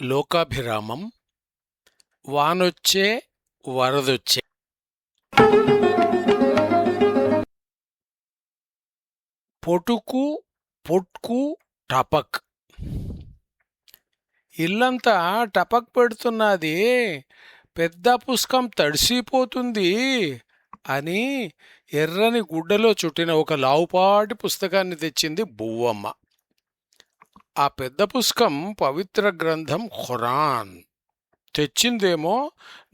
లోకాభిరామం వానొచ్చే వరదొచ్చే. పొటుకు పొట్కు టపక్. ఇల్లంతా టపక్ పెడుతున్నది, పెద్ద పుస్తకం తడిసిపోతుంది అని ఎర్రని గుడ్డలో చుట్టిన ఒక లావుపాటి పుస్తకాన్ని తెచ్చింది బువ్వమ్మ. ఆ పెద్ద పుస్తకం పవిత్ర గ్రంథం ఖురాన్. తెచ్చిందేమో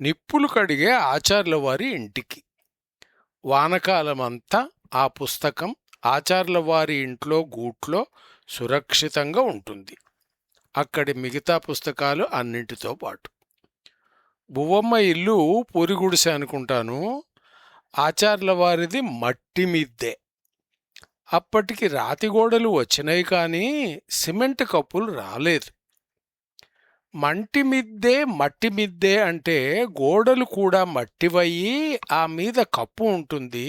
నిప్పులు కడిగే ఆచార్ల వారి ఇంటికి. వానకాలమంతా ఆ పుస్తకం ఆచార్ల వారి ఇంట్లో గూట్లో సురక్షితంగా ఉంటుంది, అక్కడి మిగతా పుస్తకాలు అన్నింటితో పాటు. బువ్వమ్మ ఇల్లు పూరిగుడిసె అనుకుంటాను. ఆచార్ల వారిది మట్టి మిద్దె. అప్పటికి రాతి గోడలు వచ్చినాయి కానీ సిమెంట్ కప్పులు రాలేదు. మట్టి మిద్దే అంటే గోడలు కూడా మట్టివయ్యి ఆ మీద కప్పు ఉంటుంది.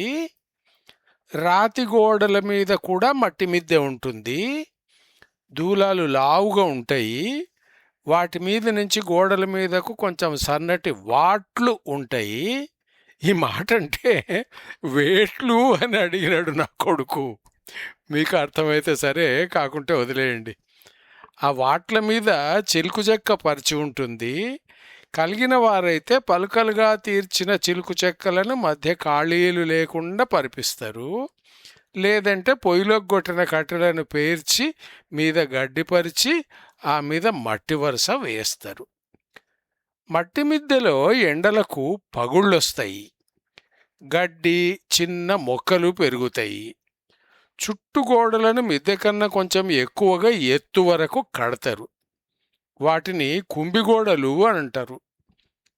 రాతి గోడల మీద కూడా మట్టి మిద్దె ఉంటుంది. దూలాలు లావుగా ఉంటాయి. వాటి మీద నుంచి గోడల మీదకు కొంచెం సన్నటి వాట్లు ఉంటాయి. ఈ మాట అంటే వేట్లు అని అడిగినాడు నా కొడుకు. మీకు అర్థమైతే సరే, కాకుంటే వదిలేయండి. ఆ వాట్ల మీద చిలుకు చెక్క పరిచి ఉంటుంది. కలిగిన వారైతే పలుకలుగా తీర్చిన చిలుకు చెక్కలను మధ్య ఖాళీలు లేకుండా పరిపిస్తారు. లేదంటే పొయ్యిలోకి కొట్టిన కట్టెలను పేర్చి మీద గడ్డిపరిచి ఆ మీద మట్టి వరుస వేస్తారు. మట్టి మిద్దెలో ఎండలకు పగుళ్ళొస్తాయి, గడ్డి చిన్న మొక్కలు పెరుగుతాయి. చుట్టు గోడలను మిద్దె కన్నా కొంచెం ఎక్కువగా ఎత్తు వరకు కడతారు. వాటిని కుంభిగోడలు అని అంటారు.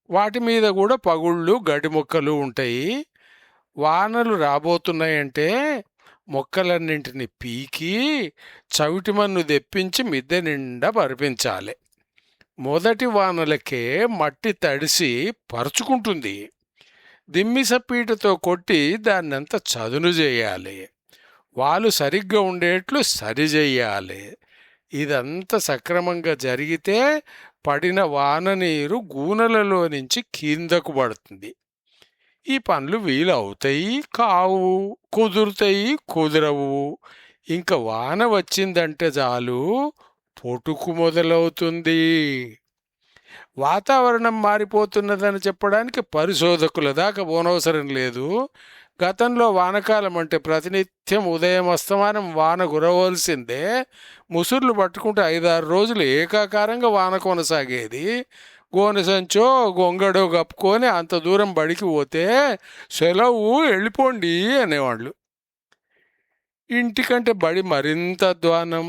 వాటి మీద కూడా పగుళ్ళు గడ్డి మొక్కలు ఉంటాయి. వానలు రాబోతున్నాయంటే మొక్కలన్నింటిని పీకి చవిటి మన్ను తెప్పించి మిద్దె నిండా పరిపించాలి. మొదటి వానలకే మట్టి తడిసి పరుచుకుంటుంది. దిమ్మిసపీటతో కొట్టి దాన్నంతా చదును చేయాలి. వాలు సరిగ్గా ఉండేట్లు సరిచెయ్యాలి. ఇదంతా సక్రమంగా జరిగితే పడిన వాన నీరు గూనెలలో నుంచి కిందకు పడుతుంది. ఈ పనులు వీలవుతాయి, కావు, కుదురుతాయి, కుదరవు. ఇంకా వాన వచ్చిందంటే చాలు పొటుకు మొదలవుతుంది. వాతావరణం మారిపోతున్నదని చెప్పడానికి పరిశోధకుల దాకా పోనవసరం లేదు. గతంలో వానకాలం అంటే ప్రతినిత్యం ఉదయం అస్తమానం వాన కురవలసిందే. ముసుర్లు పట్టుకుంటే 5-6 రోజులు ఏకాకారంగా వాన కొనసాగేది. గోనె సంచో గొంగడో కప్పుకొని అంత దూరం బడికి పోతే సెలవు వెళ్ళిపోండి అనేవాళ్ళు. ఇంటికంటే బడి మరింత అధ్వానం.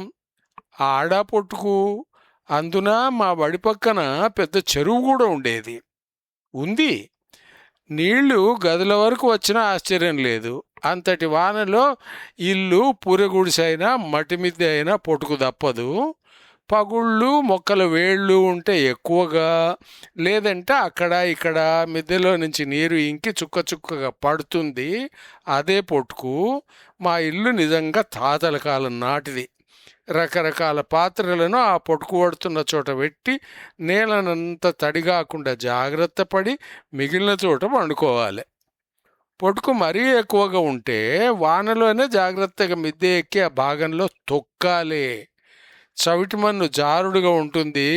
ఆడా పొట్టుకు. అందున మా బడి పక్కన పెద్ద చెరువు కూడా ఉండేది, ఉంది. నీళ్లు గదుల వరకు వచ్చినా ఆశ్చర్యం లేదు. అంతటి వానలో ఇల్లు పూరగుడిసైనా మట్టి మిద్దె అయినా పొట్టుకు తప్పదు. పగుళ్ళు మొక్కల వేళ్ళు ఉంటే ఎక్కువగా, లేదంటే అక్కడ ఇక్కడ మిద్దెలో నుంచి నీరు ఇంకి చుక్క చుక్కగా పడుతుంది, అదే పొట్టుకు. మా ఇల్లు నిజంగా తాతల కాలం నాటిది. రకరకాల పాత్రలను ఆ పొట్టుకు పడుతున్న చోట పెట్టి నేలనంతా తడిగాకుండా జాగ్రత్త పడి మిగిలిన చోట పండుకోవాలి. పొట్టుకు మరీ ఎక్కువగా ఉంటే వానలోనే జాగ్రత్తగా మిద్దె ఎక్కి ఆ భాగంలో తొక్కాలి. చవిటి మన్ను జారుడుగా ఉంటుంది,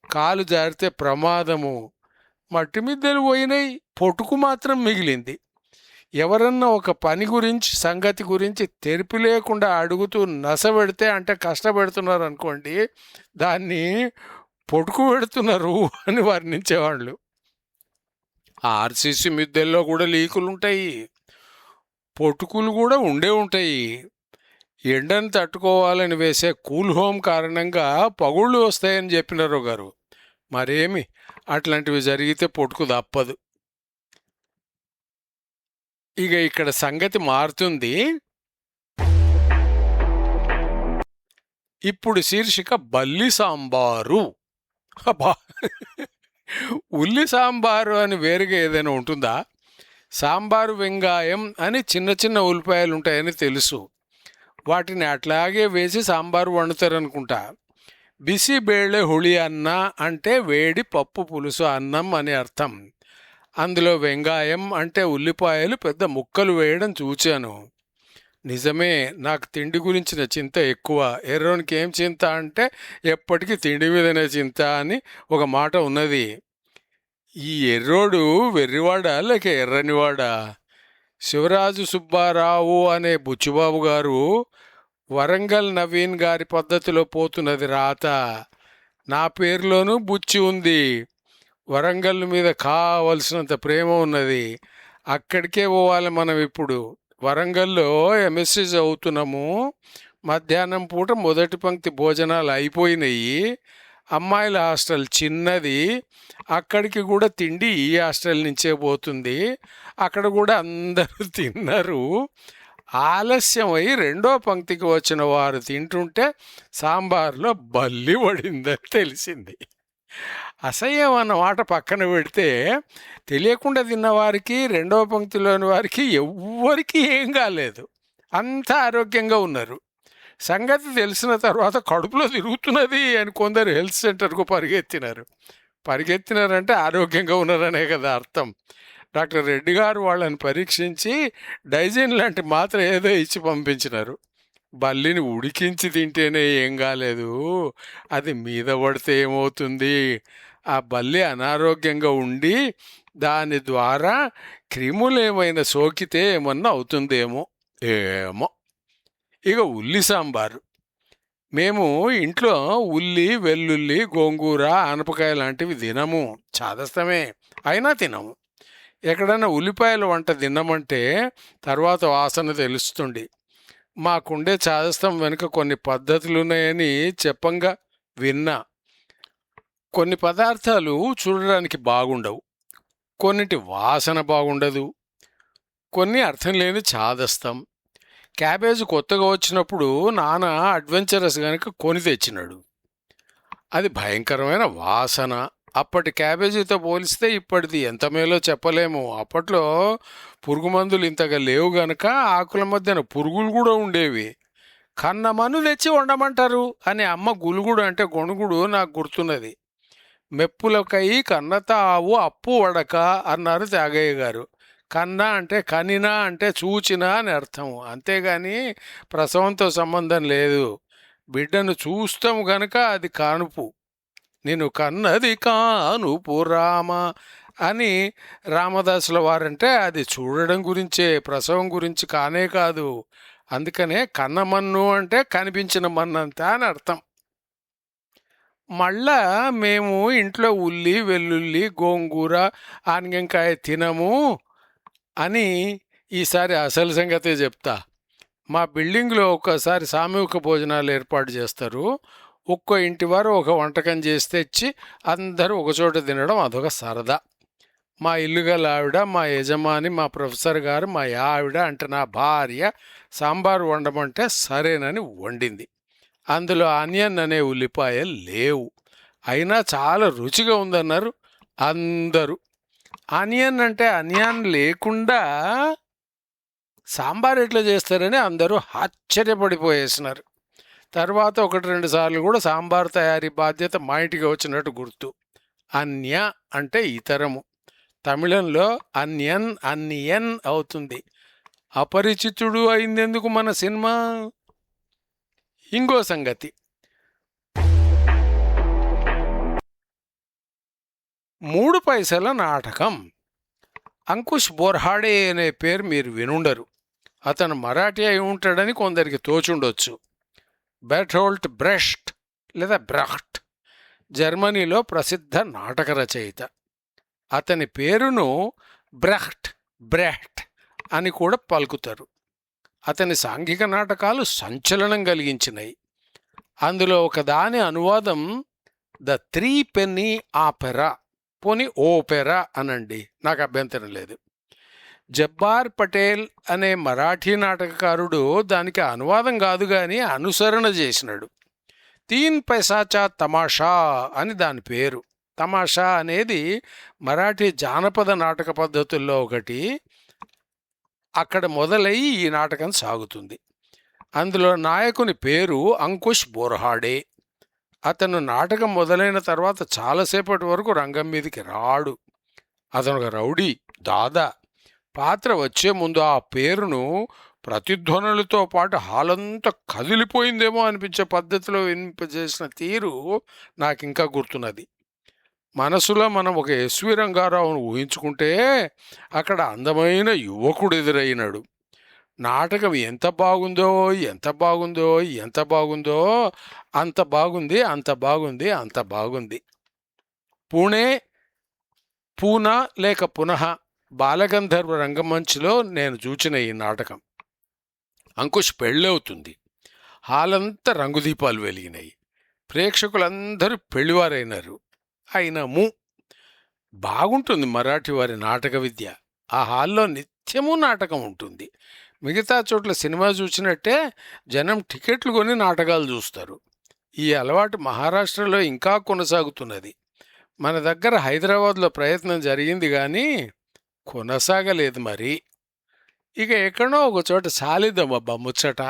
కాలు జారితే ప్రమాదము. మట్టి మిద్దెలు పోయినాయి, పొట్టుకు మాత్రం మిగిలింది. ఎవరన్నా ఒక పని గురించి సంగతి గురించి తెరిపి లేకుండా అడుగుతూ నసబెడితే అంటే కష్టపెడుతున్నారు అనుకోండి, దాన్ని పొట్టుకు పెడుతున్నారు అని వర్ణించేవాళ్ళు. ఆర్సీసీ మిద్దెల్లో కూడా లీకులు ఉంటాయి, పొట్టుకులు కూడా ఉంటాయి. ఎండను తట్టుకోవాలని వేసే కూల్ హోమ్ కారణంగా పగుళ్ళు వస్తాయని చెప్పినారు గారు. మరేమి అట్లాంటివి జరిగితే పొట్టుకు తప్పదు. ఇక ఇక్కడ సంగతి మారుతుంది. ఇప్పుడు శీర్షిక బల్లి సాంబారు. అబ్బా, ఉల్లి సాంబారు అని వేరుగా ఏదైనా ఉంటుందా? సాంబారు వెంగాయం అని చిన్న చిన్న ఉల్లిపాయలు ఉంటాయని తెలుసు. వాటిని అట్లాగే వేసి సాంబారు వండుతారనుకుంటా. బిసిబేళె హుళి అన్న అంటే వేడి పప్పు పులుసు అన్నం అని అర్థం. అందులో వెంగాయం అంటే ఉల్లిపాయలు పెద్ద ముక్కలు వేయడం చూచాను. నిజమే, నాకు తిండి గురించిన చింత ఎక్కువ. ఎర్రోనికి ఏం చింత అంటే ఎప్పటికీ తిండి మీదనే చింత అని ఒక మాట ఉన్నది. ఈ ఎర్రోడు వెర్రివాడా లేక ఎర్రనివాడా? శివరాజు సుబ్బారావు అనే బుచ్చిబాబు గారు వరంగల్ నవీన్ గారి పద్ధతిలో పోతున్నది రాత. నా పేరులోనూ బుచ్చి ఉంది. వరంగల్ మీద కావలసినంత ప్రేమ ఉన్నది. అక్కడికే పోవాలి మనం ఇప్పుడు. వరంగల్లో ఎంఎస్సీ చదువుతున్నాము. మధ్యాహ్నం పూట మొదటి పంక్తి భోజనాలు అయిపోయినాయి. అమ్మాయిల హాస్టల్ చిన్నది. అక్కడికి కూడా తిండి ఈ హాస్టల్ నుంచే పోతుంది. అక్కడ కూడా అందరూ తిన్నారు. ఆలస్యమై రెండో పంక్తికి వచ్చిన వారు తింటుంటే సాంబార్లో బల్లి పడిందని తెలిసింది. అసహ్యం అన్న మాట పక్కన పెడితే తెలియకుండా తిన్నవారికి రెండవ పంక్తిలోని వారికి ఎవ్వరికీ ఏం కాలేదు. అంతా ఆరోగ్యంగా ఉన్నారు. సంగతి తెలిసిన తర్వాత కడుపులో తిరుగుతున్నది అని కొందరు హెల్త్ సెంటర్కు పరిగెత్తినారంటే ఆరోగ్యంగా ఉన్నారనే కదా అర్థం. డాక్టర్ రెడ్డి గారు వాళ్ళని పరీక్షించి డైజిన్ లాంటి మాత్ర ఏదో ఇచ్చి పంపించినారు. బల్లిని ఉడికించి తింటేనే ఏం కాలేదు, అది మీద పడితే ఏమవుతుంది? ఆ బల్లి అనారోగ్యంగా ఉండి దాని ద్వారా క్రిములు ఏమైనా సోకితే ఏమన్నా అవుతుందేమో ఏమో. ఇక ఉల్లి సాంబారు. మేము ఇంట్లో ఉల్లి, వెల్లుల్లి, గోంగూర, ఆనపకాయ లాంటివి తినము. చాదస్తమే, అయినా తినము. ఎక్కడైనా ఉల్లిపాయల వంట తిన్నామంటే తర్వాత వాసన తెలుస్తుంది. మాకుండే చాదస్తం వెనుక కొన్ని పద్ధతులున్నాయని చెప్పంగా విన్నా. కొన్ని పదార్థాలు చూడడానికి బాగుండవు, కొన్నిటి వాసన బాగుండదు, కొన్ని అర్థం లేని చాదస్తం. క్యాబేజ్ కొత్తగా వచ్చినప్పుడు నాన్న అడ్వెంచరస్ కనుక కొని తెచ్చినాడు. అది భయంకరమైన వాసన. అప్పటి క్యాబేజీతో పోలిస్తే ఇప్పటిది ఎంత మేలో చెప్పలేము. అప్పట్లో పురుగు మందులు ఇంతగా లేవు గనక ఆకుల మధ్యన పురుగులు కూడా ఉండేవి. కన్నమను తెచ్చి వండమంటారు అని అమ్మ గులుగుడు అంటే గొణుగుడు నాకు గుర్తున్నది. మెప్పులకై కన్నతావు అప్పు వడక అన్నారు త్యాగయ్య గారు. కన్న అంటే కనినా అంటే చూచినా అని అర్థం. అంతేగాని ప్రసవంతో సంబంధం లేదు. బిడ్డను చూస్తాము గనక అది కానుపు. నేను కన్నది కానుపు రామ అని రామదాసుల వారంటే అది చూడడం గురించే, ప్రసవం గురించి కానే కాదు. అందుకనే కన్నమన్ను అంటే కనిపించిన మన్నంతా అని అర్థం. మళ్ళా మేము ఇంట్లో ఉల్లి, వెల్లుల్లి, గోంగూర, ఆనగంకాయ తినము అని ఈసారి అసలు సంగతే చెప్తా. మా బిల్డింగ్లో ఒక్కసారి సామూహిక భోజనాలు ఏర్పాటు చేస్తారు. ఒక్కో ఇంటి వారు ఒక వంటకం చేసి తెచ్చి అందరూ ఒకచోట తినడం అదొక సరదా. మా ఇల్లు గల ఆవిడ, మా యజమాని, మా ప్రొఫెసర్ గారు, మా ఆవిడ అంటే నా భార్య సాంబారు వండమంటే సరేనని వండింది. అందులో ఆనియన్ అనే ఉల్లిపాయలు లేవు. అయినా చాలా రుచిగా ఉందన్నారు అందరూ. ఆనియన్ అంటే ఆనియన్ లేకుండా సాంబార్ ఎట్లా చేస్తారని అందరూ ఆశ్చర్యపడిపోయేసినారు. తర్వాత 1-2 సార్లు కూడా సాంబార్ తయారీ బాధ్యత మా ఇంటికి వచ్చినట్టు గుర్తు. అన్య అంటే ఇతరము. తమిళంలో అన్యన్ అన్యన్ అవుతుంది. అపరిచితుడు అయిందెందుకు మన సినిమా? ఇంకో సంగతి, 3 పైసల నాటకం. అంకుష్ బోర్హాడే అనే పేరు మీరు వినుండరు. అతను మరాఠీ అయి ఉంటాడని కొందరికి తోచుండొచ్చు. బెర్టోల్ట్ బ్రెష్ట్ లేదా బ్రహ్ట్ జర్మనీలో ప్రసిద్ధ నాటక రచయిత. అతని పేరును బ్రెహ్ట్ అని కూడా పలుకుతారు. అతని సాంఘిక నాటకాలు సంచలనం కలిగించినాయి. అందులో ఒకదాని అనువాదం ద 3 పెన్నీ ఆపెరా, పోని ఓపెరా అనండి, నాకు అభ్యంతరం లేదు. జబ్బార్ పటేల్ అనే మరాఠీ నాటకకారుడు దానికి అనువాదం కాదు గాని అనుసరణ చేసినాడు. 3 పైసాచా తమాషా అని దాని పేరు. తమాషా అనేది మరాఠీ జానపద నాటక పద్ధతుల్లో ఒకటి. అక్కడ మొదలై ఈ నాటకం సాగుతుంది. అందులో నాయకుని పేరు అంకుష్ బోర్హాడే. అతను నాటకం మొదలైన తర్వాత చాలాసేపటి వరకు రంగం మీదకి రాడు. అతను ఒక రౌడీ, దాదా. పాత్ర వచ్చే ముందు ఆ పేరును ప్రతిధ్వనులతో పాటు హాలంతా కదిలిపోయిందేమో అనిపించే పద్ధతిలో వినిపింపజేసిన తీరు నాకింకా గుర్తున్నది. మనసులో మనం ఒక ఎస్వి రంగారావును ఊహించుకుంటే అక్కడ అందమైన యువకుడు ఎదురైనాడు. నాటకం ఎంత బాగుందో, ఎంత బాగుందో, ఎంత బాగుందో, అంత బాగుంది, అంత బాగుంది, అంత బాగుంది. పూణే, పూనా లేక పునః బాలగంధర్వ రంగమంచులో నేను చూచిన ఈ నాటకం. అంకుష్ పెళ్ళవుతుంది. హాలంతా రంగుదీపాలు వెలిగినాయి. ప్రేక్షకులందరూ పెళ్లివారైనారు. అయినము బాగుంటుంది మరాఠీ వారి నాటక విద్య. ఆ హాల్లో నిత్యము నాటకం ఉంటుంది. మిగతా చోట్ల సినిమా చూసినట్టే జనం టికెట్లు కొని నాటకాలు చూస్తారు. ఈ అలవాటు మహారాష్ట్రలో ఇంకా కొనసాగుతున్నది. మన దగ్గర హైదరాబాద్లో ప్రయత్నం జరిగింది కానీ కొనసాగలేదు మరి. ఇక ఎక్కడో ఒక చోట సాలిద్దామబ్బా ముచ్చట.